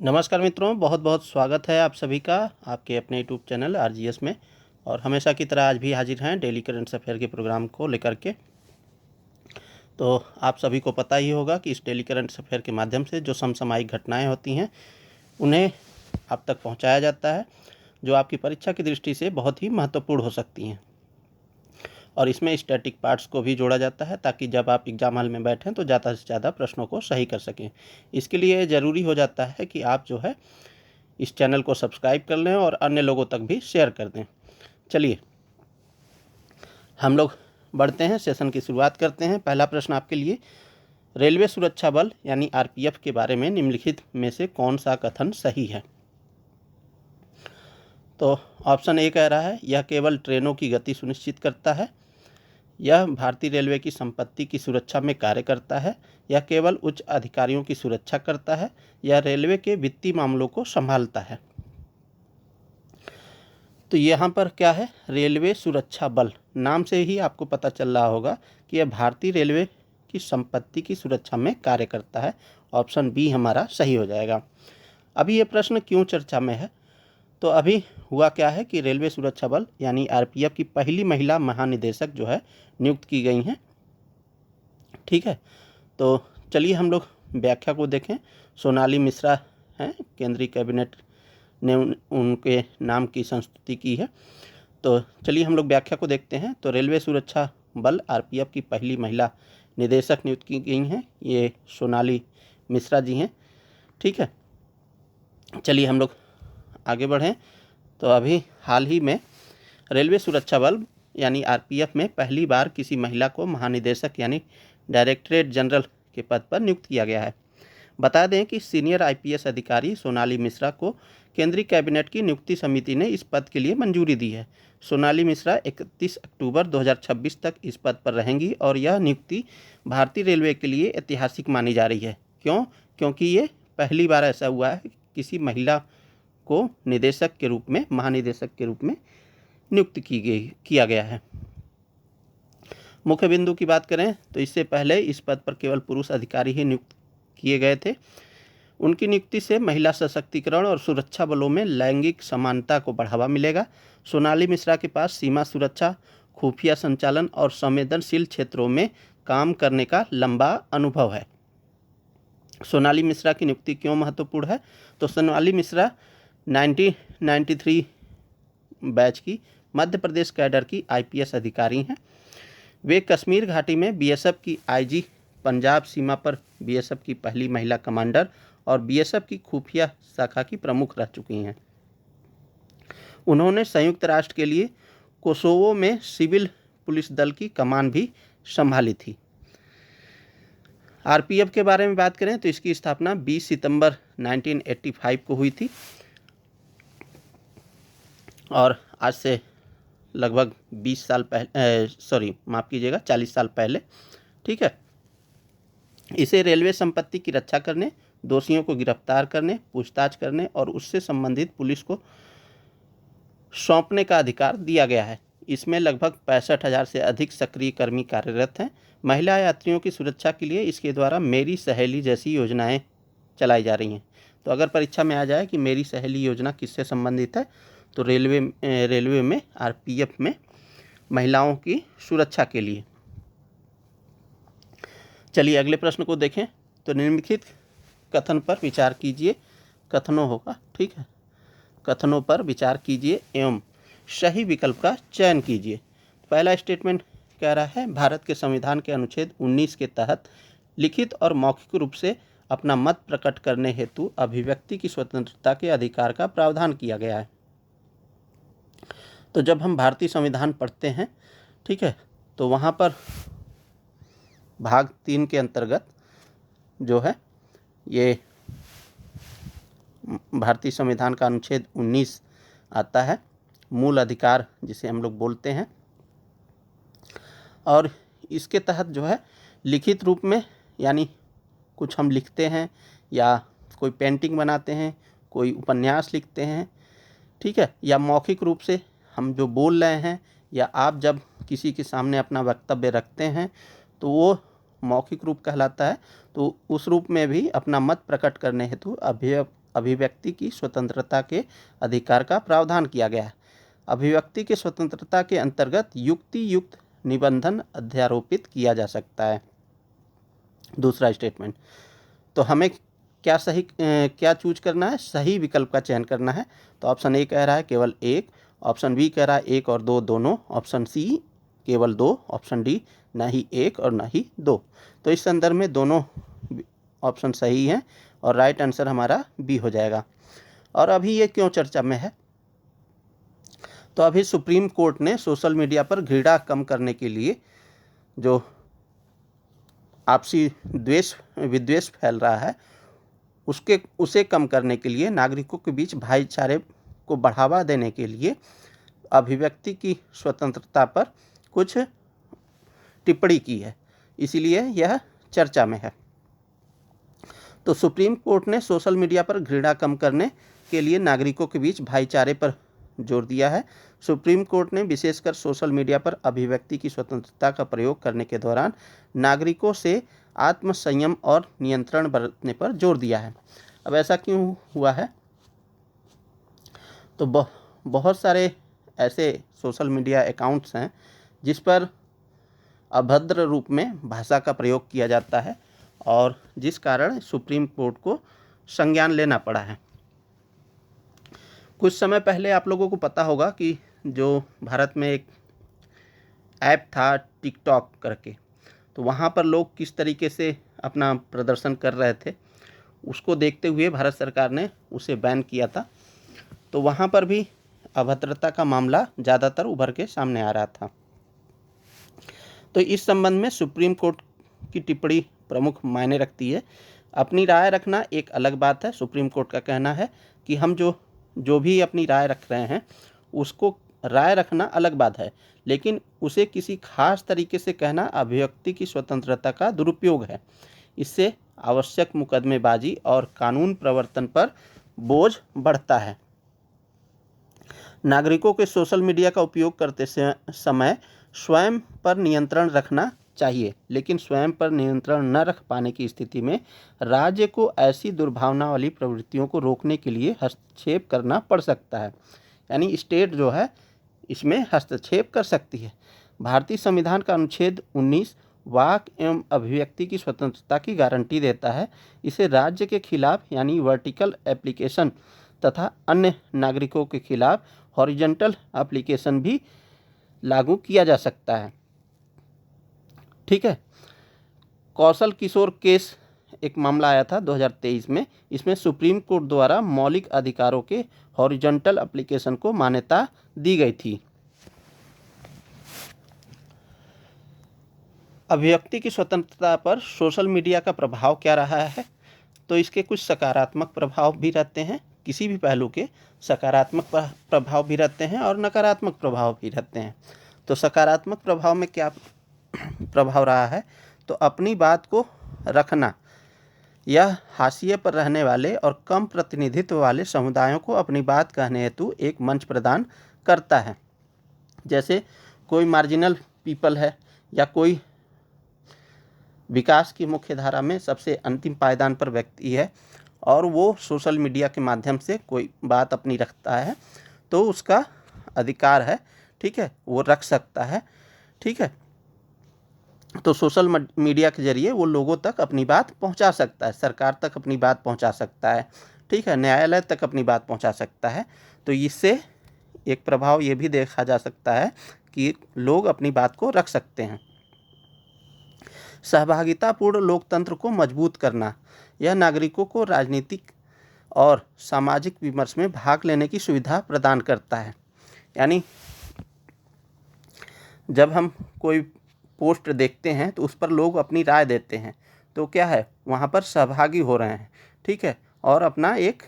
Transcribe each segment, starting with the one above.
नमस्कार मित्रों, बहुत बहुत स्वागत है आप सभी का आपके अपने यूट्यूब चैनल आरजीएस में। और हमेशा की तरह आज भी हाजिर हैं डेली करंट अफेयर के प्रोग्राम को लेकर के। तो आप सभी को पता ही होगा कि इस डेली करंट अफेयर के माध्यम से जो समसामयिक घटनाएं होती हैं उन्हें आप तक पहुंचाया जाता है, जो आपकी परीक्षा की दृष्टि से बहुत ही महत्वपूर्ण हो सकती हैं। और इसमें स्टैटिक पार्ट्स को भी जोड़ा जाता है ताकि जब आप एग्ज़ाम हॉल में बैठें तो ज़्यादा से ज़्यादा प्रश्नों को सही कर सकें। इसके लिए ज़रूरी हो जाता है कि आप जो है इस चैनल को सब्सक्राइब कर लें और अन्य लोगों तक भी शेयर कर दें। चलिए हम लोग बढ़ते हैं, सेशन की शुरुआत करते हैं। पहला प्रश्न आपके लिए, रेलवे सुरक्षा बल यानी आरपीएफ के बारे में निम्नलिखित में से कौन सा कथन सही है? तो ऑप्शन ए कह रहा है यह केवल ट्रेनों की गति सुनिश्चित करता है, यह भारतीय रेलवे की संपत्ति की सुरक्षा में कार्य करता है, यह केवल उच्च अधिकारियों की सुरक्षा करता है, यह रेलवे के वित्तीय मामलों को संभालता है। तो यहाँ पर क्या है, रेलवे सुरक्षा बल, नाम से ही आपको पता चल रहा होगा कि यह भारतीय रेलवे की संपत्ति की सुरक्षा में कार्य करता है। ऑप्शन बी हमारा सही हो जाएगा। अभी ये प्रश्न क्यों चर्चा में है? तो अभी हुआ क्या है कि रेलवे सुरक्षा बल यानी आरपीएफ की पहली महिला महानिदेशक जो है नियुक्त की गई हैं। ठीक है, तो चलिए हम लोग व्याख्या को देखें। सोनाली मिश्रा हैं, केंद्रीय कैबिनेट ने उनके नाम की संस्तुति की है। तो चलिए हम लोग व्याख्या को देखते हैं। तो रेलवे सुरक्षा बल आरपीएफ की पहली महिला निदेशक नियुक्त की गई हैं, ये सोनाली मिश्रा जी हैं। ठीक है, चलिए हम लोग आगे बढ़ें। तो अभी हाल ही में रेलवे सुरक्षा बल यानी आरपीएफ में पहली बार किसी महिला को महानिदेशक यानी डायरेक्टरेट जनरल के पद पर नियुक्त किया गया है। बता दें कि सीनियर आईपीएस अधिकारी सोनाली मिश्रा को केंद्रीय कैबिनेट की नियुक्ति समिति ने इस पद के लिए मंजूरी दी है। सोनाली मिश्रा 31 अक्टूबर 2026 तक इस पद पर रहेंगी और यह नियुक्ति भारतीय रेलवे के लिए ऐतिहासिक मानी जा रही है। क्यों? क्योंकि ये पहली बार ऐसा हुआ है कि किसी महिला को निदेशक के रूप में, महानिदेशक के रूप में नियुक्त किया गया है। मुख्य बिंदु की बात करें तो इससे पहले इस पद पर केवल पुरुष अधिकारी ही नियुक्त किए गए थे। उनकी नियुक्ति से महिला सशक्तिकरण और सुरक्षा बलों में लैंगिक समानता को बढ़ावा मिलेगा। सोनाली मिश्रा के पास सीमा सुरक्षा, खुफिया संचालन और संवेदनशील क्षेत्रों में काम करने का लंबा अनुभव है। सोनाली मिश्रा की नियुक्ति क्यों महत्वपूर्ण है? तो सोनाली मिश्रा 1993 बैच की मध्य प्रदेश कैडर की आईपीएस अधिकारी हैं। वे कश्मीर घाटी में बीएसएफ की आईजी, पंजाब सीमा पर बीएसएफ की पहली महिला कमांडर और बीएसएफ की खुफिया शाखा की प्रमुख रह चुकी हैं। उन्होंने संयुक्त राष्ट्र के लिए कोसोवो में सिविल पुलिस दल की कमान भी संभाली थी। आरपीएफ के बारे में बात करें तो इसकी स्थापना 20 सितंबर 1985 को हुई थी और आज से लगभग 20 साल पहले, माफ़ कीजिएगा, 40 साल पहले। ठीक है, इसे रेलवे संपत्ति की रक्षा करने, दोषियों को गिरफ्तार करने, पूछताछ करने और उससे संबंधित पुलिस को सौंपने का अधिकार दिया गया है। इसमें लगभग 65,000 से अधिक सक्रिय कर्मी कार्यरत हैं। महिला यात्रियों की सुरक्षा के लिए इसके द्वारा मेरी सहेली जैसी योजनाएं चलाई जा रही हैं। तो अगर परीक्षा में आ जाए कि मेरी सहेली योजना किससे संबंधित है, तो रेलवे में आरपीएफ में महिलाओं की सुरक्षा के लिए। चलिए अगले प्रश्न को देखें। तो निम्नलिखित कथन पर विचार कीजिए, कथनों होगा, ठीक है, कथनों पर विचार कीजिए एवं सही विकल्प का चयन कीजिए। पहला स्टेटमेंट कह रहा है भारत के संविधान के अनुच्छेद 19 के तहत लिखित और मौखिक रूप से अपना मत प्रकट करने हेतु अभिव्यक्ति की स्वतंत्रता के अधिकार का प्रावधान किया गया है। तो जब हम भारतीय संविधान पढ़ते हैं, ठीक है, तो वहाँ पर भाग 3 के अंतर्गत जो है ये भारतीय संविधान का अनुच्छेद 19 आता है, मूल अधिकार जिसे हम लोग बोलते हैं। और इसके तहत जो है लिखित रूप में, यानी कुछ हम लिखते हैं या कोई पेंटिंग बनाते हैं, कोई उपन्यास लिखते हैं, ठीक है, या मौखिक रूप से हम जो बोल रहे हैं या आप जब किसी के सामने अपना वक्तव्य रखते हैं तो वो मौखिक रूप कहलाता है। तो उस रूप में भी अपना मत प्रकट करने हेतु अभिव्यक्ति की स्वतंत्रता के अधिकार का प्रावधान किया गया है। अभिव्यक्ति के स्वतंत्रता के अंतर्गत युक्ति युक्त निबंधन अध्यारोपित किया जा सकता है। दूसरा स्टेटमेंट, तो हमें क्या चूज करना है, सही विकल्प का चयन करना है। तो ऑप्शन ए कह रहा है केवल एक, ऑप्शन बी कह रहा है एक और दो दोनों, ऑप्शन सी केवल दो, ऑप्शन डी ना ही एक और ना ही दो। तो इस संदर्भ में दोनों ऑप्शन सही हैं और राइट आंसर हमारा बी हो जाएगा। और अभी ये क्यों चर्चा में है, तो अभी सुप्रीम कोर्ट ने सोशल मीडिया पर घृणा कम करने के लिए, जो आपसी विद्वेष फैल रहा है उसे कम करने के लिए, नागरिकों के बीच भाईचारे को बढ़ावा देने के लिए अभिव्यक्ति की स्वतंत्रता पर कुछ टिप्पणी की है, इसीलिए यह चर्चा में है। तो सुप्रीम कोर्ट ने सोशल मीडिया पर घृणा कम करने के लिए नागरिकों के बीच भाईचारे पर जोर दिया है। सुप्रीम कोर्ट ने विशेषकर सोशल मीडिया पर अभिव्यक्ति की स्वतंत्रता का प्रयोग करने के दौरान नागरिकों से आत्मसंयम और नियंत्रण बरतने पर जोर दिया है। अब ऐसा क्यों हुआ है, तो बहुत सारे ऐसे सोशल मीडिया अकाउंट्स हैं जिस पर अभद्र रूप में भाषा का प्रयोग किया जाता है और जिस कारण सुप्रीम कोर्ट को संज्ञान लेना पड़ा है। कुछ समय पहले आप लोगों को पता होगा कि जो भारत में एक ऐप था टिकटॉक करके, तो वहाँ पर लोग किस तरीके से अपना प्रदर्शन कर रहे थे, उसको देखते हुए भारत सरकार ने उसे बैन किया था। तो वहाँ पर भी अभद्रता का मामला ज़्यादातर उभर के सामने आ रहा था। तो इस संबंध में सुप्रीम कोर्ट की टिप्पणी प्रमुख मायने रखती है। अपनी राय रखना एक अलग बात है। सुप्रीम कोर्ट का कहना है कि हम जो भी अपनी राय रख रहे हैं उसको राय रखना अलग बात है, लेकिन उसे किसी खास तरीके से कहना अभिव्यक्ति की स्वतंत्रता का दुरुपयोग है। इससे आवश्यक मुकदमेबाजी और कानून प्रवर्तन पर बोझ बढ़ता है। नागरिकों के सोशल मीडिया का उपयोग करते समय स्वयं पर नियंत्रण रखना चाहिए, लेकिन स्वयं पर नियंत्रण न रख पाने की स्थिति में राज्य को ऐसी दुर्भावना वाली प्रवृत्तियों को रोकने के लिए हस्तक्षेप करना पड़ सकता है। यानी स्टेट जो है इसमें हस्तक्षेप कर सकती है। भारतीय संविधान का अनुच्छेद 19 वाक एवं अभिव्यक्ति की स्वतंत्रता की गारंटी देता है। इसे राज्य के खिलाफ यानी वर्टिकल एप्लीकेशन तथा अन्य नागरिकों के खिलाफ हॉरिजॉन्टल एप्लीकेशन भी लागू किया जा सकता है। ठीक है। कौशल किशोर केस एक मामला आया था 2023 में। इसमें सुप्रीम कोर्ट द्वारा मौलिक अधिकारों के हॉरिजॉन्टल एप्लीकेशन को मान्यता दी गई थी। अभिव्यक्ति की स्वतंत्रता पर सोशल मीडिया का प्रभाव क्या रहा है, तो इसके कुछ सकारात्मक प्रभाव भी रहते हैं। किसी भी पहलू के सकारात्मक प्रभाव भी रहते हैं और नकारात्मक प्रभाव भी रहते हैं। तो सकारात्मक प्रभाव में क्या प्रभाव रहा है, तो अपनी बात को रखना। यह हाशिए पर रहने वाले और कम प्रतिनिधित्व वाले समुदायों को अपनी बात कहने हेतु एक मंच प्रदान करता है। जैसे कोई मार्जिनल पीपल है या कोई विकास की मुख्य धारा में सबसे अंतिम पायदान पर व्यक्ति है और वो सोशल मीडिया के माध्यम से कोई बात अपनी रखता है, तो उसका अधिकार है, ठीक है, वो रख सकता है। ठीक है। तो सोशल मीडिया के जरिए वो लोगों तक अपनी बात पहुंचा सकता है, सरकार तक अपनी बात पहुंचा सकता है, ठीक है, न्यायालय तक अपनी बात पहुंचा सकता है। तो इससे एक प्रभाव ये भी देखा जा सकता है कि लोग अपनी बात को रख सकते हैं। सहभागितापूर्ण लोकतंत्र को मजबूत करना। यह नागरिकों को राजनीतिक और सामाजिक विमर्श में भाग लेने की सुविधा प्रदान करता है। यानी जब हम कोई पोस्ट देखते हैं तो उस पर लोग अपनी राय देते हैं, तो क्या है, वहाँ पर सहभागी हो रहे हैं, ठीक है, और अपना एक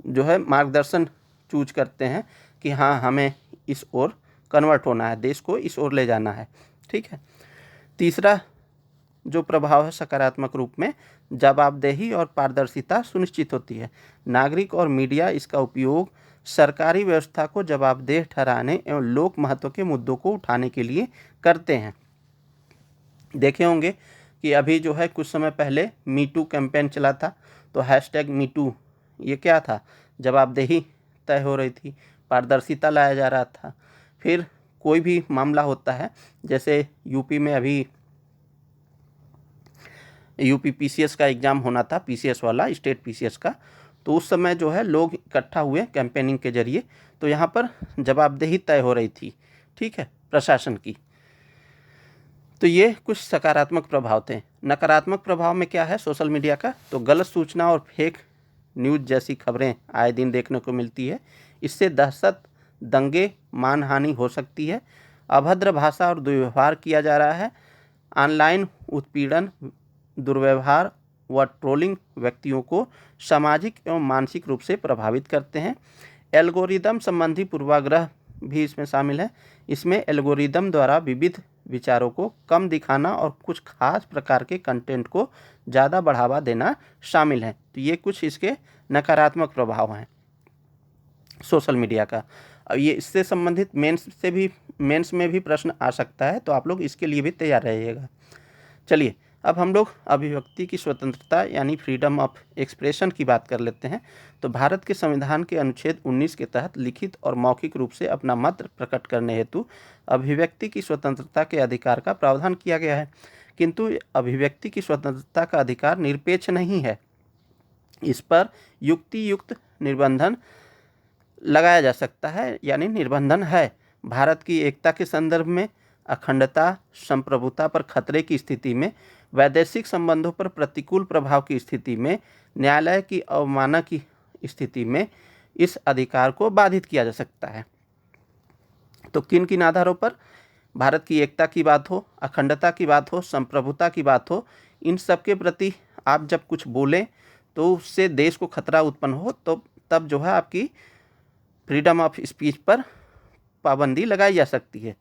जो है मार्गदर्शन चूज करते हैं कि हाँ हमें इस ओर कन्वर्ट होना है, देश को इस ओर ले जाना है। ठीक है। तीसरा जो प्रभाव है सकारात्मक रूप में, जवाबदेही और पारदर्शिता सुनिश्चित होती है। नागरिक और मीडिया इसका उपयोग सरकारी व्यवस्था को जवाबदेह ठहराने एवं लोक महत्व के मुद्दों को उठाने के लिए करते हैं। देखे होंगे कि अभी जो है कुछ समय पहले मीटू कैंपेन चला था, तो हैशटैग मीटू ये क्या था, जवाबदेही तय हो रही थी, पारदर्शिता लाया जा रहा था। फिर कोई भी मामला होता है, जैसे यूपी में अभी यूपी पीसीएस का एग्ज़ाम होना था, पीसीएस वाला, स्टेट पीसीएस का, तो उस समय जो है लोग इकट्ठा हुए कैंपेनिंग के जरिए, तो यहाँ पर जवाबदेही तय हो रही थी, ठीक है, प्रशासन की। तो ये कुछ सकारात्मक प्रभाव थे। नकारात्मक प्रभाव में क्या है सोशल मीडिया का, तो गलत सूचना और फेक न्यूज़ जैसी खबरें आए दिन देखने को मिलती है। इससे दहशत, दंगे, मानहानि हो सकती है। अभद्र भाषा और दुर्व्यवहार किया जा रहा है। ऑनलाइन उत्पीड़न, दुर्व्यवहार व ट्रोलिंग व्यक्तियों को सामाजिक एवं मानसिक रूप से प्रभावित करते हैं। एल्गोरिदम संबंधी पूर्वाग्रह भी इसमें शामिल है। इसमें एल्गोरिदम द्वारा विविध विचारों को कम दिखाना और कुछ खास प्रकार के कंटेंट को ज़्यादा बढ़ावा देना शामिल है। तो ये कुछ इसके नकारात्मक प्रभाव हैं सोशल मीडिया का। अब ये इससे संबंधित मेंस में भी प्रश्न आ सकता है, तो आप लोग इसके लिए भी तैयार रहिएगा। चलिए अब हम लोग अभिव्यक्ति की स्वतंत्रता यानी फ्रीडम ऑफ एक्सप्रेशन की बात कर लेते हैं। तो भारत के संविधान के अनुच्छेद 19 के तहत लिखित और मौखिक रूप से अपना मत प्रकट करने हेतु अभिव्यक्ति की स्वतंत्रता के अधिकार का प्रावधान किया गया है। किंतु अभिव्यक्ति की स्वतंत्रता का अधिकार निरपेक्ष नहीं है। इस पर युक्तियुक्त निर्बंधन लगाया जा सकता है, यानी निर्बंधन है। भारत की एकता के संदर्भ में, अखंडता, संप्रभुता पर खतरे की स्थिति में, वैदेशिक संबंधों पर प्रतिकूल प्रभाव की स्थिति में, न्यायालय की अवमानना की स्थिति में इस अधिकार को बाधित किया जा सकता है। तो किन किन आधारों पर? भारत की एकता की बात हो, अखंडता की बात हो, संप्रभुता की बात हो, इन सब के प्रति आप जब कुछ बोलें तो उससे देश को खतरा उत्पन्न हो, तो तब जो है आपकी फ्रीडम ऑफ स्पीच पर पाबंदी लगाई जा सकती है।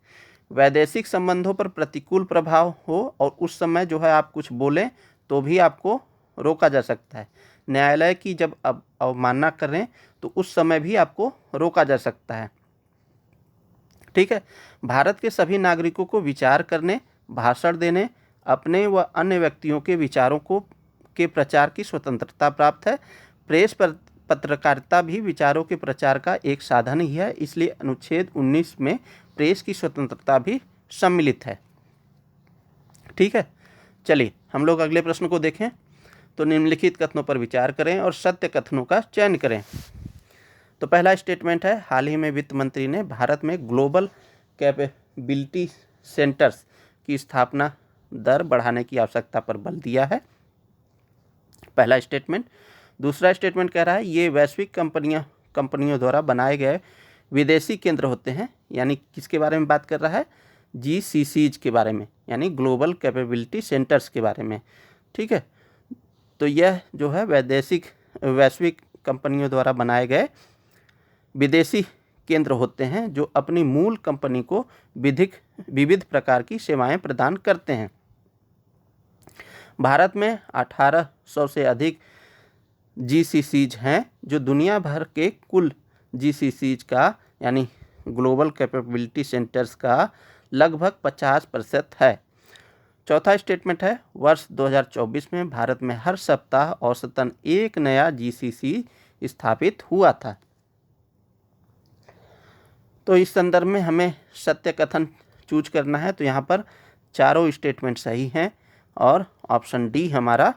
वैदेशिक संबंधों पर प्रतिकूल प्रभाव हो और उस समय जो है आप कुछ बोलें तो भी आपको रोका जा सकता है। न्यायालय की जब अवमानना करें तो उस समय भी आपको रोका जा सकता है, ठीक है। भारत के सभी नागरिकों को विचार करने, भाषण देने, अपने व अन्य व्यक्तियों के विचारों के प्रचार की स्वतंत्रता प्राप्त है। प्रेस पर पत्रकारिता भी विचारों के प्रचार का एक साधन ही है, इसलिए अनुच्छेद 19 में प्रेस की स्वतंत्रता भी सम्मिलित है, ठीक है। चलिए हम लोग अगले प्रश्न को देखें। तो निम्नलिखित कथनों पर विचार करें और सत्य कथनों का चयन करें। तो पहला स्टेटमेंट है, हाल ही में वित्त मंत्री ने भारत में ग्लोबल कैपेबिलिटी सेंटर्स की स्थापना दर बढ़ाने की आवश्यकता पर बल दिया है, पहला स्टेटमेंट। दूसरा स्टेटमेंट कह रहा है ये वैश्विक कंपनियों द्वारा बनाए गए विदेशी केंद्र होते हैं, यानी किसके बारे में बात कर रहा है? GCCs के बारे में, यानी ग्लोबल कैपेबिलिटी सेंटर्स के बारे में, ठीक है। तो यह जो है वैश्विक कंपनियों द्वारा बनाए गए विदेशी केंद्र होते हैं जो अपनी मूल कंपनी को विविध प्रकार की सेवाएं प्रदान करते हैं। भारत में 1800 से अधिक GCCs हैं जो दुनिया भर के कुल GCCs का यानी ग्लोबल कैपेबिलिटी सेंटर्स का लगभग 50% है। चौथा स्टेटमेंट है, वर्ष 2024 में भारत में हर सप्ताह औसतन एक नया GCC स्थापित हुआ था। तो इस संदर्भ में हमें सत्य कथन चूज करना है, तो यहाँ पर चारों स्टेटमेंट सही हैं और ऑप्शन डी हमारा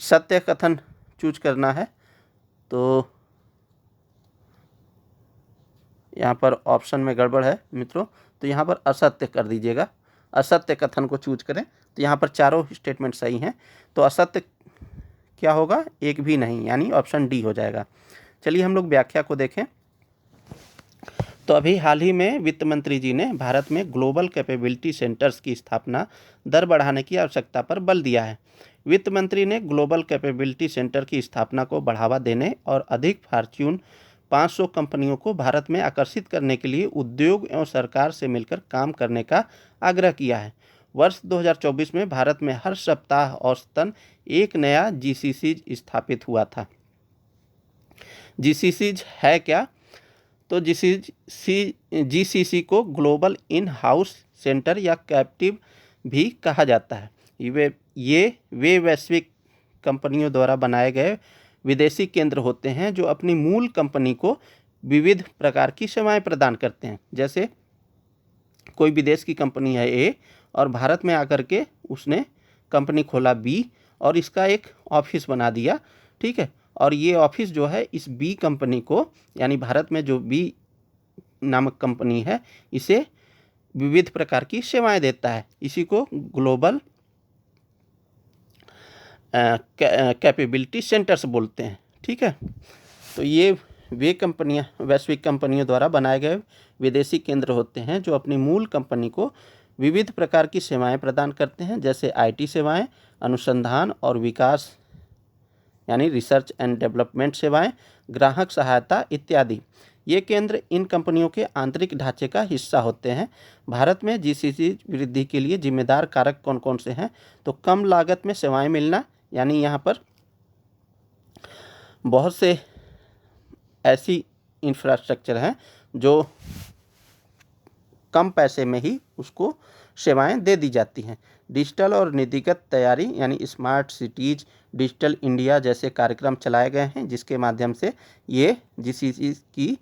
सत्य कथन चूज करना है। तो यहाँ पर ऑप्शन में गड़बड़ है मित्रों, तो यहाँ पर असत्य कर दीजिएगा, असत्य कथन को चूज करें। तो यहाँ पर चारों स्टेटमेंट सही हैं, तो असत्य क्या होगा? एक भी नहीं, यानी ऑप्शन डी हो जाएगा। चलिए हम लोग व्याख्या को देखें। तो अभी हाल ही में वित्त मंत्री जी ने भारत में ग्लोबल कैपेबिलिटी सेंटर्स की स्थापना दर बढ़ाने की आवश्यकता पर बल दिया है। वित्त मंत्री ने ग्लोबल कैपेबिलिटी सेंटर की स्थापना को बढ़ावा देने और अधिक फॉर्च्यून 500 कंपनियों को भारत में आकर्षित करने के लिए उद्योग एवं सरकार से मिलकर काम करने का आग्रह किया है। वर्ष 2024 में भारत में हर सप्ताह औसतन एक नया GCC स्थापित हुआ था। GCC है क्या? तो GCC को ग्लोबल इन हाउस सेंटर या कैप्टिव भी कहा जाता है। वे वैश्विक कंपनियों द्वारा बनाए गए विदेशी केंद्र होते हैं जो अपनी मूल कंपनी को विविध प्रकार की सेवाएं प्रदान करते हैं। जैसे कोई विदेश की कंपनी है ए और भारत में आकर के उसने कंपनी खोला बी और इसका एक ऑफिस बना दिया, ठीक है। और ये ऑफिस जो है इस बी कंपनी को, यानी भारत में जो बी नामक कंपनी है, इसे विविध प्रकार की सेवाएं देता है। इसी को ग्लोबल कैपेबिलिटी सेंटर्स बोलते हैं, ठीक है। तो ये वे कंपनियां वैश्विक कंपनियों द्वारा बनाए गए विदेशी केंद्र होते हैं जो अपनी मूल कंपनी को विविध प्रकार की सेवाएं प्रदान करते हैं, जैसे आईटी सेवाएं, अनुसंधान और विकास यानी रिसर्च एंड डेवलपमेंट सेवाएं, ग्राहक सहायता इत्यादि। ये केंद्र इन कंपनियों के आंतरिक ढांचे का हिस्सा होते हैं। भारत में जीसीसी वृद्धि के लिए जिम्मेदार कारक कौन कौन से हैं? तो कम लागत में सेवाएं मिलना, यानी यहाँ पर बहुत से ऐसी इंफ्रास्ट्रक्चर हैं जो कम पैसे में ही उसको सेवाएं दे दी जाती हैं। डिजिटल और नीतिगत तैयारी यानी स्मार्ट सिटीज़, डिजिटल इंडिया जैसे कार्यक्रम चलाए गए हैं जिसके माध्यम से ये जीसीसी की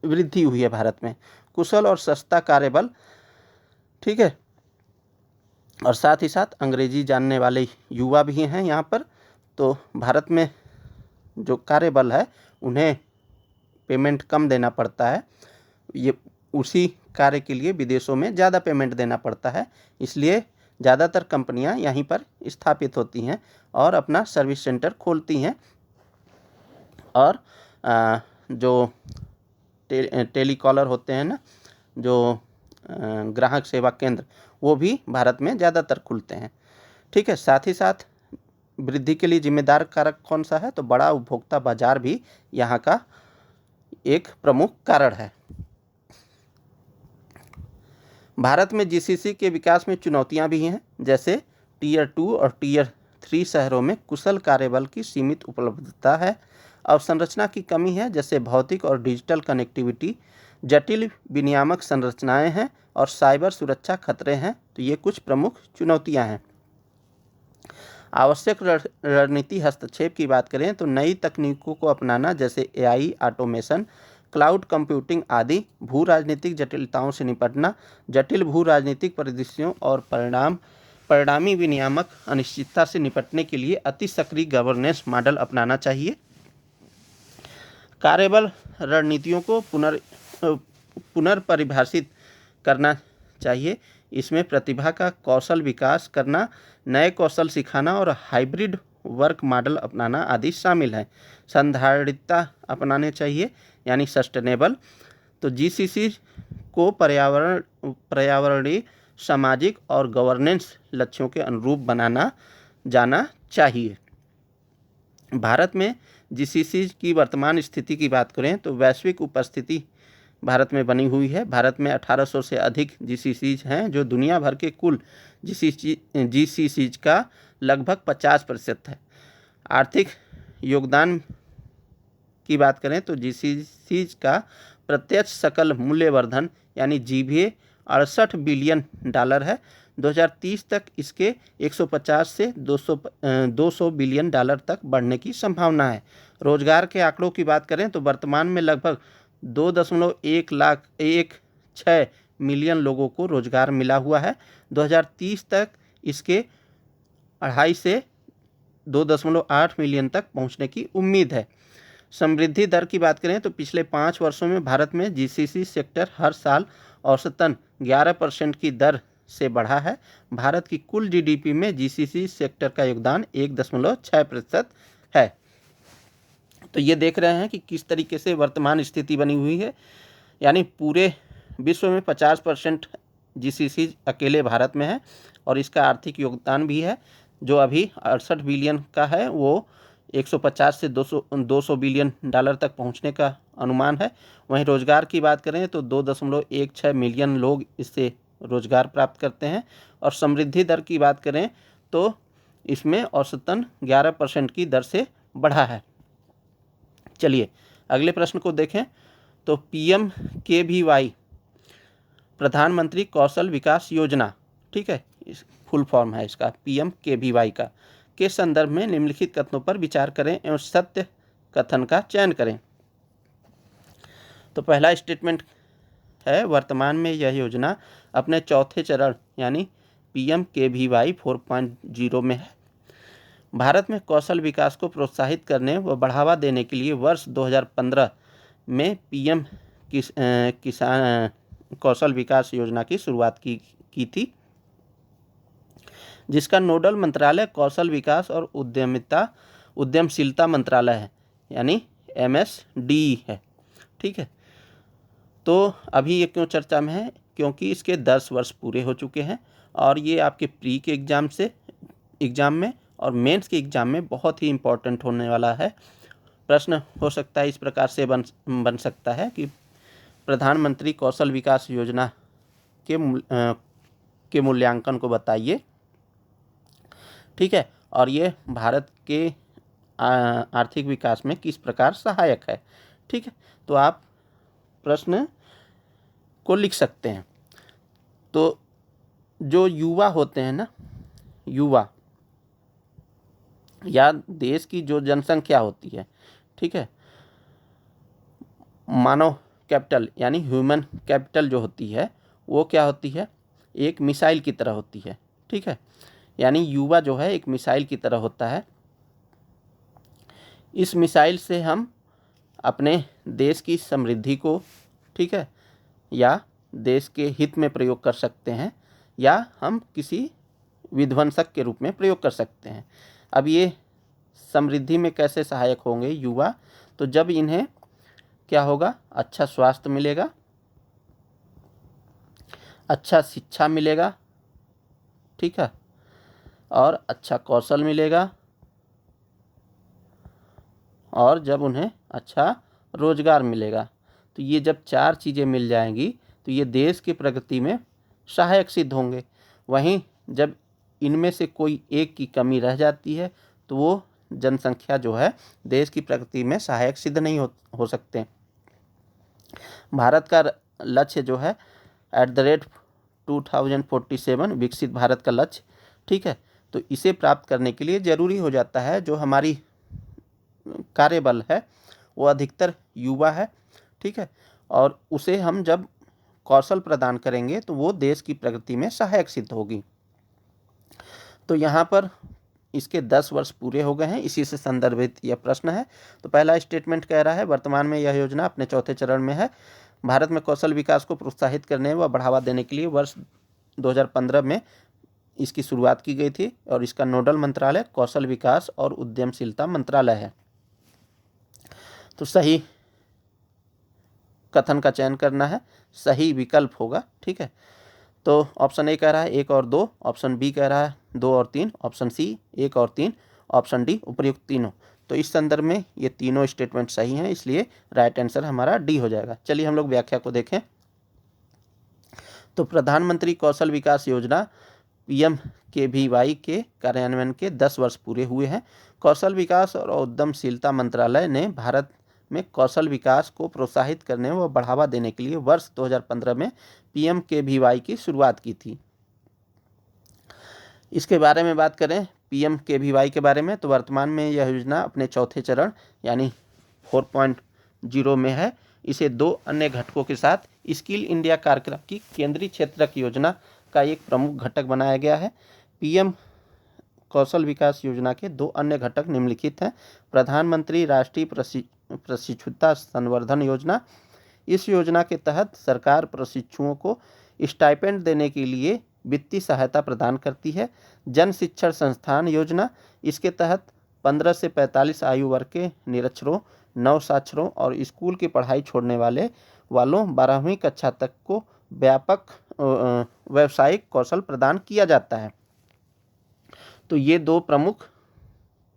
वृद्धि हुई है भारत में। कुशल और सस्ता कार्यबल, ठीक है, और साथ ही साथ अंग्रेजी जानने वाले युवा भी हैं यहाँ पर। तो भारत में जो कार्यबल है उन्हें पेमेंट कम देना पड़ता है, ये उसी कार्य के लिए विदेशों में ज़्यादा पेमेंट देना पड़ता है, इसलिए ज़्यादातर कंपनियां यहीं पर स्थापित होती हैं और अपना सर्विस सेंटर खोलती हैं। और जो टेलीकॉलर होते हैं ना, जो ग्राहक सेवा केंद्र, वो भी भारत में ज़्यादातर खुलते हैं, ठीक है। साथ ही साथ वृद्धि के लिए जिम्मेदार कारक कौन सा है? तो बड़ा उपभोक्ता बाजार भी यहाँ का एक प्रमुख कारण है। भारत में जीसीसी के विकास में चुनौतियां भी हैं, जैसे टीयर 2 और टीयर 3 शहरों में कुशल कार्यबल की सीमित उपलब्धता है, अवसंरचना की कमी है, जैसे भौतिक और डिजिटल कनेक्टिविटी, जटिल विनियामक संरचनाएं हैं और साइबर सुरक्षा खतरे हैं। तो ये कुछ प्रमुख चुनौतियां हैं। आवश्यक रणनीति हस्तक्षेप की बात करें तो नई तकनीकों को अपनाना, जैसे एआई, ऑटोमेशन, क्लाउड कंप्यूटिंग आदि, भू राजनीतिक जटिलताओं से निपटना, जटिल भू राजनीतिक परिदृश्यों और परिणामी विनियामक अनिश्चितता से निपटने के लिए अति सक्रिय गवर्नेंस मॉडल अपनाना चाहिए। कार्यबल रणनीतियों को पुनर्परिभाषित करना चाहिए। इसमें प्रतिभा का कौशल विकास करना, नए कौशल सिखाना और हाइब्रिड वर्क मॉडल अपनाना आदि शामिल हैं। संधारिता अपनाने चाहिए यानी सस्टेनेबल। तो जीसीसी को पर्यावरणीय, सामाजिक और गवर्नेंस लक्ष्यों के अनुरूप बनाना जाना चाहिए। भारत में जीसीसी की वर्तमान स्थिति की बात करें तो वैश्विक उपस्थिति भारत में बनी हुई है। भारत में 1800 से अधिक जीसीसीज हैं जो दुनिया भर के कुल जीसीसीज का लगभग 50% है। आर्थिक योगदान की बात करें तो जीसीसीज का प्रत्यक्ष सकल मूल्यवर्धन यानी जीबीए $68 बिलियन है। 2030 तक इसके 150 से 200 बिलियन डॉलर तक बढ़ने की संभावना है। रोजगार के आंकड़ों की बात करें तो वर्तमान में लगभग 2.16 मिलियन लोगों को रोजगार मिला हुआ है। 2030 तक इसके 2.5 से 2.8 मिलियन तक पहुंचने की उम्मीद है। समृद्धि दर की बात करें तो पिछले 5 वर्षों में भारत में जीसीसी सेक्टर हर साल औसतन 11% की दर से बढ़ा है। भारत की कुल जीडीपी में जीसीसी सेक्टर का योगदान 1.6% है। तो ये देख रहे हैं कि किस तरीके से वर्तमान स्थिति बनी हुई है, यानी पूरे विश्व में 50% जीसीसी अकेले भारत में है और इसका आर्थिक योगदान भी है जो अभी 68 बिलियन का है, वो 150 से 200 बिलियन डॉलर तक पहुंचने का अनुमान है। वहीं रोजगार की बात करें तो 2.16 मिलियन लोग इससे रोजगार प्राप्त करते हैं और समृद्धि दर की बात करें तो इसमें औसतन 11% की दर से बढ़ा है। चलिए अगले प्रश्न को देखें तो PMKVY प्रधानमंत्री कौशल विकास योजना, ठीक है, फुल फॉर्म है इसका PMKVY का, के संदर्भ में निम्नलिखित कथनों पर विचार करें एवं सत्य कथन का चयन करें। तो पहला स्टेटमेंट है, वर्तमान में यह योजना अपने चौथे चरण यानी PMKVY 4.0 में है। भारत में कौशल विकास को प्रोत्साहित करने व बढ़ावा देने के लिए वर्ष 2015 में PM किसान कौशल विकास योजना की शुरुआत की थी, जिसका नोडल मंत्रालय कौशल विकास और उद्यमशीलता मंत्रालय है, यानी MSDE है। ठीक है, तो अभी ये क्यों चर्चा में है, क्योंकि इसके 10 वर्ष पूरे हो चुके हैं और ये आपके प्री के एग्ज़ाम में और मेंस के एग्ज़ाम में बहुत ही इम्पोर्टेंट होने वाला है। प्रश्न हो सकता है इस प्रकार से बन सकता है कि प्रधानमंत्री कौशल विकास योजना के मूल्यांकन को बताइए। ठीक है, और ये भारत के आर्थिक विकास में किस प्रकार सहायक है। ठीक है, तो आप प्रश्न को लिख सकते हैं। तो जो युवा होते हैं ना, युवा या देश की जो जनसंख्या होती है, ठीक है, मानव कैपिटल यानी ह्यूमन कैपिटल जो होती है वो क्या होती है, एक मिसाइल की तरह होती है। ठीक है, यानी युवा जो है एक मिसाइल की तरह होता है। इस मिसाइल से हम अपने देश की समृद्धि को, ठीक है, या देश के हित में प्रयोग कर सकते हैं या हम किसी विध्वंसक के रूप में प्रयोग कर सकते हैं। अब ये समृद्धि में कैसे सहायक होंगे युवा, तो जब इन्हें क्या होगा, अच्छा स्वास्थ्य मिलेगा, अच्छा शिक्षा मिलेगा, ठीक है, और अच्छा कौशल मिलेगा, और जब उन्हें अच्छा रोजगार मिलेगा, तो ये जब 4 चीज़ें मिल जाएंगी तो ये देश की प्रगति में सहायक सिद्ध होंगे। वहीं जब इनमें से कोई एक की कमी रह जाती है तो वो जनसंख्या जो है देश की प्रगति में सहायक सिद्ध नहीं हो सकते। भारत का लक्ष्य जो है @2047 विकसित भारत का लक्ष्य, ठीक है, तो इसे प्राप्त करने के लिए ज़रूरी हो जाता है जो हमारी कार्यबल है वो अधिकतर युवा है। ठीक है, और उसे हम जब कौशल प्रदान करेंगे तो वो देश की प्रगति में सहायक सिद्ध होगी। तो यहाँ पर इसके 10 वर्ष पूरे हो गए हैं, इसी से संदर्भित यह प्रश्न है। तो पहला स्टेटमेंट कह रहा है, वर्तमान में यह योजना अपने चौथे चरण में है। भारत में कौशल विकास को प्रोत्साहित करने व बढ़ावा देने के लिए वर्ष 2015 में इसकी शुरुआत की गई थी और इसका नोडल मंत्रालय कौशल विकास और उद्यमशीलता मंत्रालय है। तो सही कथन का चयन करना है, सही विकल्प होगा। ठीक है, तो ऑप्शन ए कह रहा है 1 और 2, ऑप्शन बी कह रहा है 2 और 3, ऑप्शन सी 1 और 3, ऑप्शन डी उपर्युक्त तीनों। तो इस संदर्भ में ये तीनों स्टेटमेंट सही हैं, इसलिए राइट आंसर हमारा डी हो जाएगा। चलिए हम लोग व्याख्या को देखें। तो प्रधानमंत्री कौशल विकास योजना PMKVY के कार्यान्वयन के 10 वर्ष पूरे हुए हैं। कौशल विकास और उद्यमशीलता मंत्रालय ने भारत में कौशल विकास को प्रोत्साहित करने व बढ़ावा देने के लिए वर्ष 2015 में PMKVY की शुरुआत की थी। इसके बारे में बात करें PMKVY के बारे में, तो वर्तमान में यह योजना अपने चौथे चरण यानी 4.0 में है। इसे 2 अन्य घटकों के साथ स्किल इंडिया कार्यक्रम की केंद्रीय क्षेत्रक योजना का एक प्रमुख घटक बनाया गया है। PM कौशल विकास योजना के 2 अन्य घटक निम्नलिखित हैं। प्रधानमंत्री राष्ट्रीय प्रशिक्षुता संवर्धन योजना, इस योजना के तहत सरकार प्रशिक्षुओं को स्टाइपेंड देने के लिए वित्तीय सहायता प्रदान करती है। जन शिक्षण संस्थान योजना, इसके तहत 15 से 45 आयु वर्ग के निरक्षरों, नवसाक्षरों और स्कूल की पढ़ाई छोड़ने वालों 12वीं कक्षा तक को व्यापक व्यावसायिक कौशल प्रदान किया जाता है। तो ये 2 प्रमुख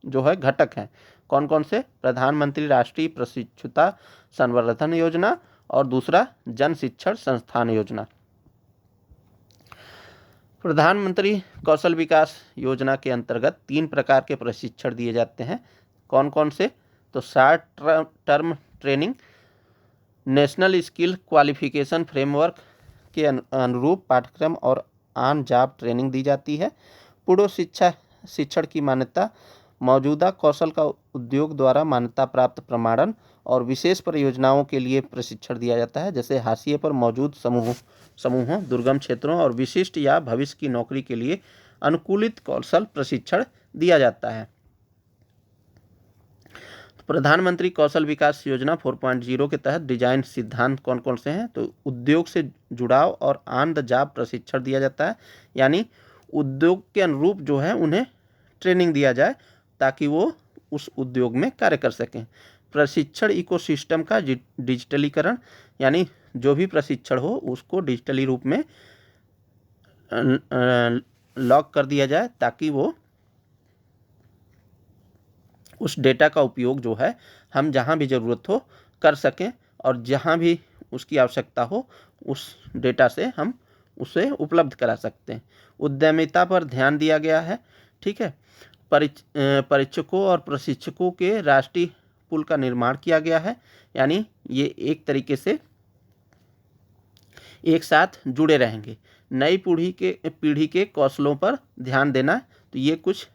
जो है घटक हैं, कौन कौन से, प्रधानमंत्री राष्ट्रीय प्रशिक्षुता संवर्धन योजना और दूसरा जन शिक्षण संस्थान योजना। प्रधानमंत्री कौशल विकास योजना के अंतर्गत 3 प्रकार के प्रशिक्षण दिए जाते हैं, कौन कौन से, तो short term training, national skill qualification framework के अनुरूप पाठ्यक्रम और ऑन जॉब ट्रेनिंग दी जाती है। पूर्व शिक्षा शिक्षण की मान्यता मौजूदा कौशल का उद्योग द्वारा मान्यता प्राप्त प्रमाणन और विशेष परियोजनाओं के लिए प्रशिक्षण दिया जाता है, जैसे हाशिए पर मौजूद समूहों, दुर्गम क्षेत्रों और विशिष्ट या भविष्य की नौकरी के लिए अनुकूलित कौशल प्रशिक्षण दिया जाता है। प्रधानमंत्री कौशल विकास योजना 4.0 के तहत डिजाइन सिद्धांत कौन कौन से हैं? तो उद्योग से जुड़ाव और ऑन द जॉब प्रशिक्षण दिया जाता है, यानी उद्योग के अनुरूप जो है उन्हें ट्रेनिंग दिया जाए ताकि वो उस उद्योग में कार्य कर सकें। प्रशिक्षण इकोसिस्टम का डिजिटलीकरण, यानी जो भी प्रशिक्षण हो उसको डिजिटली रूप में लॉक कर दिया जाए ताकि वो उस डेटा का उपयोग जो है हम जहाँ भी ज़रूरत हो कर सकें और जहाँ भी उसकी आवश्यकता हो उस डेटा से हम उसे उपलब्ध करा सकते हैं। उद्यमिता पर ध्यान दिया गया है, ठीक है। परीक्षकों और प्रशिक्षकों के राष्ट्रीय पूल का निर्माण किया गया है, यानी ये एक तरीके से एक साथ जुड़े रहेंगे। नई पीढ़ी के कौशलों पर ध्यान देना, तो ये कुछ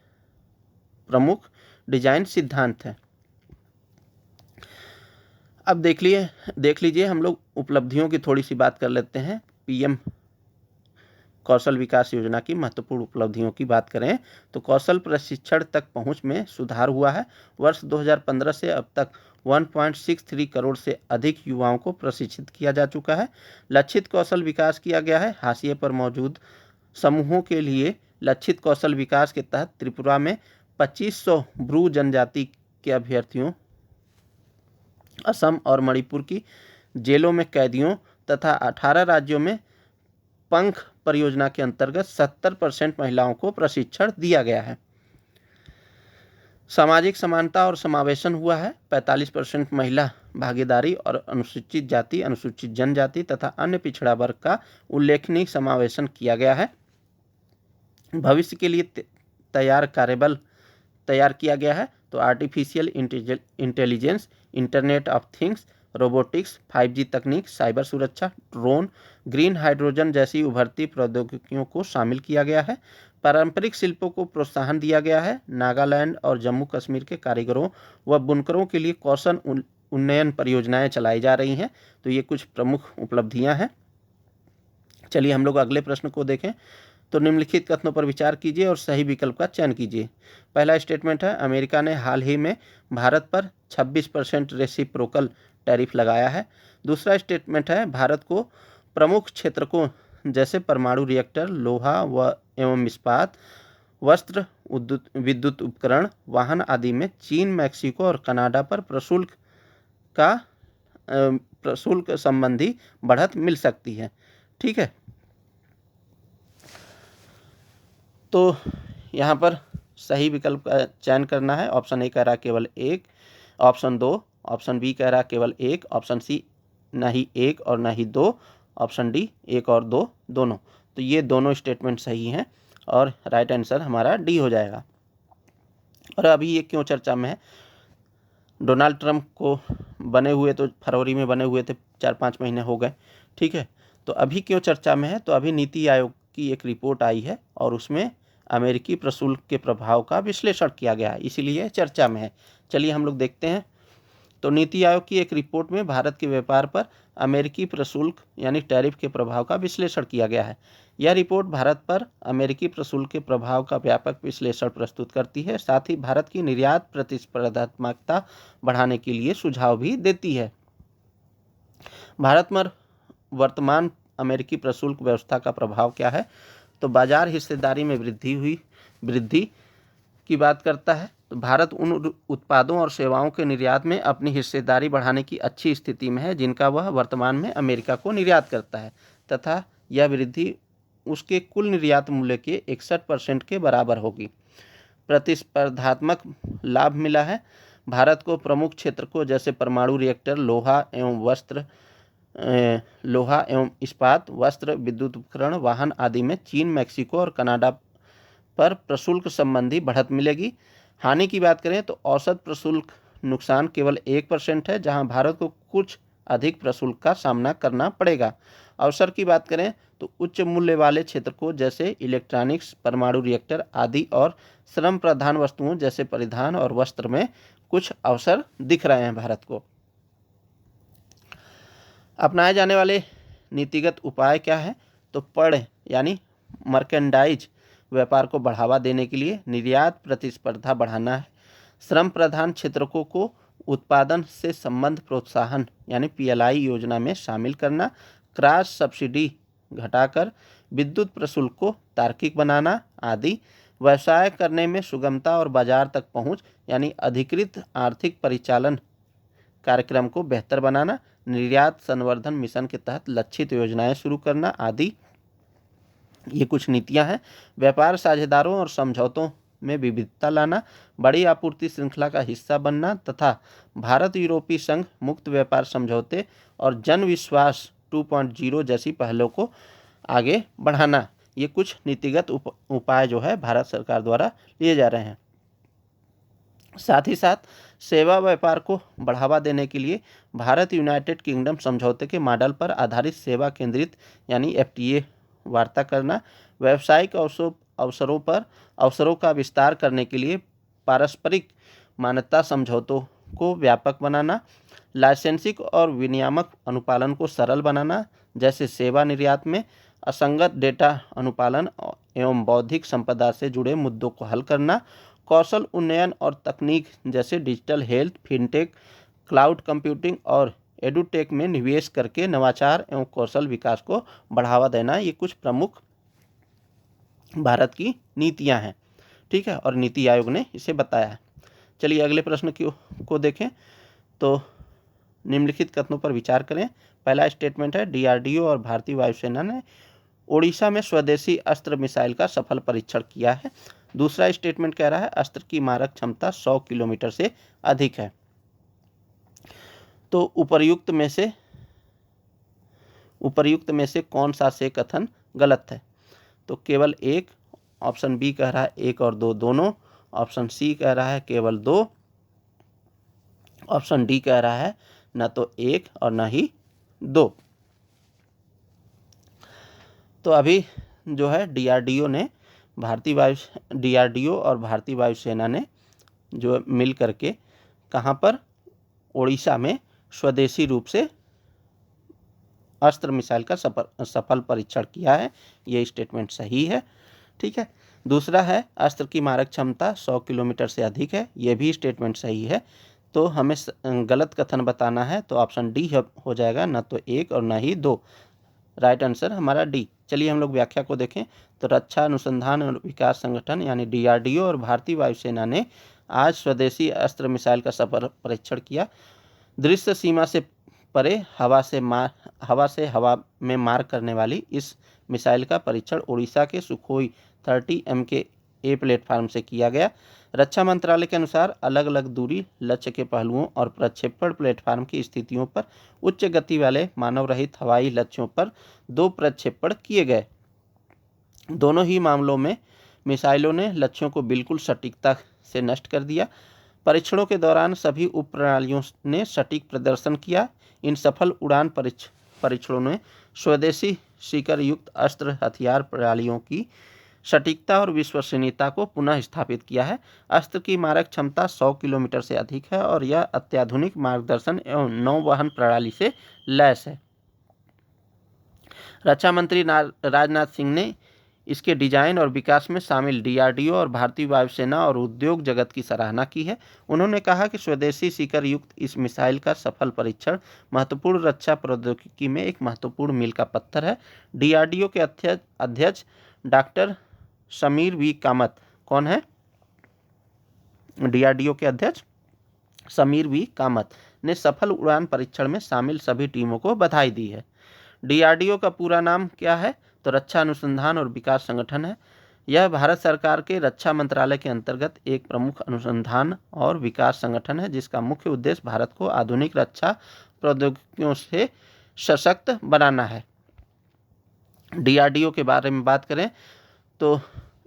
प्रमुख डिजाइन सिद्धांत है। अब देख लीजिए हम लोग उपलब्धियों की थोड़ी सी बात कर लेते हैं। पीएम कौशल विकास योजना की महत्वपूर्ण उपलब्धियों की बात करें तो कौशल प्रशिक्षण तक पहुंच में सुधार हुआ है। वर्ष 2015 से अब तक 1.63 करोड़ से अधिक युवाओं को प्रशिक्षित किया जा चुका है। लक्षित कौशल विकास किया गया है। हाशिए पर मौजूद समूहों के लिए लक्षित कौशल विकास के तहत त्रिपुरा में 2500 ब्रू जनजाति के अभ्यर्थियों, असम और मणिपुर की जेलों में कैदियों तथा 18 राज्यों में पंख परियोजना के अंतर्गत 70% महिलाओं को प्रशिक्षण दिया गया है। सामाजिक समानता और समावेशन हुआ है। 45% महिला भागीदारी और अनुसूचित जाति, अनुसूचित जनजाति तथा अन्य पिछड़ा वर्ग का उल्लेखनीय समावेशन किया गया है। भविष्य के लिए तैयार कार्यबल तैयार किया गया है। तो artificial intelligence, internet of things, robotics, 5G तकनीक, साइबर सुरक्षा, ड्रोन, ग्रीन हाइड्रोजन जैसी उभरती प्रौद्योगिकियों को शामिल किया गया है। पारंपरिक शिल्पों को प्रोत्साहन दिया गया है। नागालैंड और जम्मू कश्मीर के कारीगरों व बुनकरों के लिए कौशल उन्नयन परियोजनाएं चलाई जा रही हैं। तो ये कुछ प्रमुख उपलब्धियां हैं। चलिए हम लोग अगले प्रश्न को देखें। तो निम्नलिखित कथनों पर विचार कीजिए और सही विकल्प का चयन कीजिए। पहला स्टेटमेंट है, अमेरिका ने हाल ही में भारत पर 26% रेसिप्रोकल टैरिफ लगाया है। दूसरा स्टेटमेंट है, भारत को प्रमुख क्षेत्रकों जैसे परमाणु रिएक्टर, लोहा एवं इस्पात, वस्त्र, विद्युत उपकरण, वाहन आदि में चीन, मैक्सिको और कनाडा पर प्रशुल्क संबंधी बढ़त मिल सकती है। ठीक है, तो यहाँ पर सही विकल्प का चयन करना है। ऑप्शन ए कह रहा केवल एक, ऑप्शन 2, ऑप्शन बी कह रहा केवल एक, ऑप्शन सी ना ही एक और ना ही दो, ऑप्शन डी 1 और 2 दोनों। तो ये दोनों स्टेटमेंट सही हैं और राइट आंसर हमारा डी हो जाएगा। और अभी ये क्यों चर्चा में है? डोनाल्ड ट्रंप को बने हुए तो फरवरी में बने हुए थे, 4-5 महीने हो गए। ठीक है, तो अभी क्यों चर्चा में है? तो अभी नीति आयोग की एक रिपोर्ट आई है और उसमें अमेरिकी प्रशुल्क के प्रभाव का विश्लेषण किया गया है, इसीलिए चर्चा में है। चलिए हम लोग देखते हैं। तो नीति आयोग की एक रिपोर्ट में भारत के व्यापार पर अमेरिकी प्रशुल्क यानी टैरिफ के प्रभाव का विश्लेषण किया गया है। यह रिपोर्ट भारत पर अमेरिकी प्रशुल्क के प्रभाव का व्यापक विश्लेषण प्रस्तुत करती है, साथ ही भारत की निर्यात प्रतिस्पर्धात्मकता बढ़ाने के लिए सुझाव भी देती है। भारत में वर्तमान अमेरिकी प्रशुल्क व्यवस्था का प्रभाव क्या है? तो बाजार हिस्सेदारी में वृद्धि की बात करता है। तो भारत उन उत्पादों और सेवाओं के निर्यात में अपनी हिस्सेदारी बढ़ाने की अच्छी स्थिति में है जिनका वह वर्तमान में अमेरिका को निर्यात करता है, तथा यह वृद्धि उसके कुल निर्यात मूल्य के 61% के बराबर होगी। प्रतिस्पर्धात्मक लाभ मिला है। भारत को प्रमुख क्षेत्र को जैसे परमाणु रिएक्टर, लोहा एवं इस्पात, वस्त्र, विद्युत उपकरण, वाहन आदि में चीन, मैक्सिको और कनाडा पर प्रशुल्क संबंधी बढ़त मिलेगी। हानि की बात करें तो औसत प्रशुल्क नुकसान केवल 1% है, जहां भारत को कुछ अधिक प्रशुल्क का सामना करना पड़ेगा। अवसर की बात करें तो उच्च मूल्य वाले क्षेत्र को जैसे इलेक्ट्रॉनिक्स, परमाणु रिएक्टर आदि और श्रम प्रधान वस्तुओं जैसे परिधान और वस्त्र में कुछ अवसर दिख रहे हैं भारत को। अपनाए जाने वाले नीतिगत उपाय क्या है? तो पढ़ यानी मर्केंडाइज व्यापार को बढ़ावा देने के लिए निर्यात प्रतिस्पर्धा बढ़ाना है। श्रम प्रधान क्षेत्रों को उत्पादन से संबंध प्रोत्साहन यानी पीएलआई योजना में शामिल करना। क्रॉस सब्सिडी घटाकर विद्युत प्रशुल्क को तार्किक बनाना आदि। व्यवसाय करने में सुगमता और बाजार तक पहुंच यानी अधिकृत आर्थिक परिचालन कार्यक्रम को बेहतर बनाना। निर्यात संवर्धन मिशन के तहत लक्षित योजनाएं शुरू करना आदि। ये कुछ नीतियां हैं। व्यापार साझेदारों और समझौतों में विविधता लाना, बड़ी आपूर्ति श्रृंखला का हिस्सा बनना तथा भारत यूरोपीय संघ मुक्त व्यापार समझौते और जन विश्वास 2.0 जैसी पहलों को आगे बढ़ाना। ये कुछ नीतिगत उपाय जो है भारत सरकार द्वारा लिए जा रहे हैं। साथ ही साथ सेवा व्यापार को बढ़ावा देने के लिए भारत यूनाइटेड किंगडम समझौते के मॉडल पर आधारित सेवा केंद्रित यानी FTA वार्ता करना। व्यावसायिक अवसरों का विस्तार करने के लिए पारस्परिक मान्यता समझौतों को व्यापक बनाना। लाइसेंसिंग और विनियामक अनुपालन को सरल बनाना, जैसे सेवा निर्यात में असंगत डेटा अनुपालन एवं बौद्धिक संपदा से जुड़े मुद्दों को हल करना। कौशल उन्नयन और तकनीक जैसे digital health, fintech, cloud computing और एडुटेक में निवेश करके नवाचार एवं कौशल विकास को बढ़ावा देना। ये कुछ प्रमुख भारत की नीतियां हैं। ठीक है, और नीति आयोग ने इसे बताया है। चलिए अगले प्रश्न को देखें। तो निम्नलिखित कथनों पर विचार करें। पहला स्टेटमेंट है, DRDO और भारतीय वायुसेना ने ओडिशा में स्वदेशी अस्त्र मिसाइल का सफल परीक्षण किया है। दूसरा स्टेटमेंट कह रहा है, अस्त्र की मारक क्षमता 100 किलोमीटर से अधिक है। तो उपर्युक्त में से कौन सा से कथन गलत है? तो केवल एक। ऑप्शन बी कह रहा है 1 और 2 दोनों। ऑप्शन सी कह रहा है केवल 2। ऑप्शन डी कह रहा है न तो 1 और न ही 2। तो अभी जो है DRDO और भारतीय वायुसेना ने जो मिल करके कहाँ पर, ओडिशा में स्वदेशी रूप से अस्त्र मिसाइल का सफल परीक्षण किया है। ये स्टेटमेंट सही है। ठीक है। दूसरा है, अस्त्र की मारक क्षमता 100 किलोमीटर से अधिक है। ये भी स्टेटमेंट सही है। तो हमें गलत कथन बताना है, तो ऑप्शन डी हो जाएगा, न तो 1 और न ही 2। राइट आंसर हमारा डी। चलिए हम लोग व्याख्या को देखें। तो रक्षा अनुसंधान और विकास संगठन यानी DRDO और भारतीय वायुसेना ने आज स्वदेशी अस्त्र मिसाइल का सफल परीक्षण किया। दृश्य सीमा से परे हवा में मार करने वाली इस मिसाइल का परीक्षण ओडिशा के सुखोई 30 MKA प्लेटफार्म से किया गया। रक्षा मंत्रालय के अनुसार अलग अलग दूरी, लक्ष्य के पहलुओं और प्रक्षेपण प्लेटफार्म की स्थितियों पर उच्च गति वाले मानव रहित हवाई लक्ष्यों पर 2 प्रक्षेपण किए गए। दोनों ही मामलों में मिसाइलों ने लक्ष्यों को बिल्कुल सटीकता से नष्ट कर दिया। परीक्षणों के दौरान सभी उप प्रणालियों ने सटीक प्रदर्शन किया। इन सफल उड़ान परीक्षणों ने स्वदेशी शिखर युक्त अस्त्र हथियार प्रणालियों की सटीकता और विश्वसनीयता को पुनः स्थापित किया है। अस्त्र की मारक क्षमता 100 किलोमीटर से अधिक है और यह अत्याधुनिक मार्गदर्शन एवं नौवहन प्रणाली से लैस है। रक्षा मंत्री राजनाथ सिंह ने इसके डिजाइन और विकास में शामिल DRDO और भारतीय वायुसेना और उद्योग जगत की सराहना की है। उन्होंने कहा कि स्वदेशी शिखर युक्त इस मिसाइल का सफल परीक्षण महत्वपूर्ण रक्षा प्रौद्योगिकी में एक महत्वपूर्ण मील का पत्थर है। DRDO के अध्यक्ष डॉक्टर समीर वी कामत, कौन है? DRDO के अध्यक्ष समीर वी कामत ने सफल उड़ान परीक्षण में शामिल सभी टीमों को बधाई दी है। DRDO का पूरा नाम क्या है? तो रक्षा अनुसंधान और विकास संगठन है। यह भारत सरकार के रक्षा मंत्रालय के अंतर्गत एक प्रमुख अनुसंधान और विकास संगठन है, जिसका मुख्य उद्देश्य भारत को आधुनिक रक्षा प्रौद्योगिकियों से सशक्त बनाना है। DRDO के बारे में बात करें तो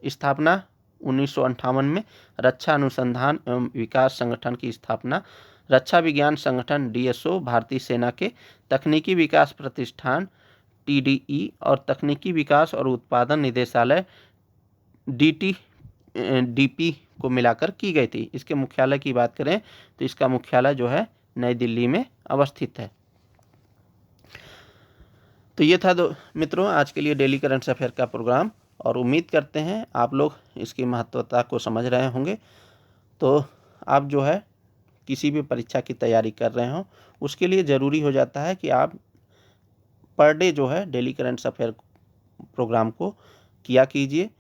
स्थापना 1958 में। रक्षा अनुसंधान एवं विकास संगठन की स्थापना रक्षा विज्ञान संगठन DSO, भारतीय सेना के तकनीकी विकास प्रतिष्ठान TDE और तकनीकी विकास और उत्पादन निदेशालय DP को मिलाकर की गई थी। इसके मुख्यालय की बात करें तो इसका मुख्यालय जो है नई दिल्ली में अवस्थित है। तो ये था मित्रों आज के लिए डेली करंट अफेयर का प्रोग्राम, और उम्मीद करते हैं आप लोग इसकी महत्वता को समझ रहे होंगे। तो आप जो है किसी भी परीक्षा की तैयारी कर रहे हो उसके लिए ज़रूरी हो जाता है कि आप पर डे जो है डेली करंट अफेयर प्रोग्राम को किया कीजिए।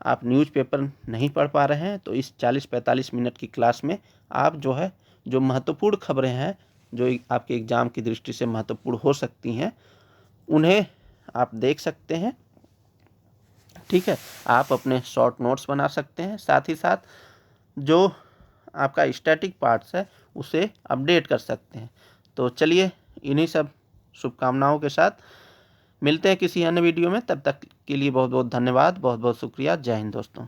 आप न्यूज़पेपर नहीं पढ़ पा रहे हैं तो इस 40-45 मिनट की क्लास में आप जो है जो महत्वपूर्ण खबरें हैं जो आपके एग्ज़ाम की दृष्टि से महत्वपूर्ण हो सकती हैं उन्हें आप देख सकते हैं। ठीक है, आप अपने शॉर्ट नोट्स बना सकते हैं, साथ ही साथ जो आपका स्टैटिक पार्ट्स है उसे अपडेट कर सकते हैं। तो चलिए इन्हीं सब शुभकामनाओं के साथ मिलते हैं किसी अन्य वीडियो में। तब तक के लिए बहुत बहुत धन्यवाद, बहुत बहुत शुक्रिया। जय हिंद दोस्तों।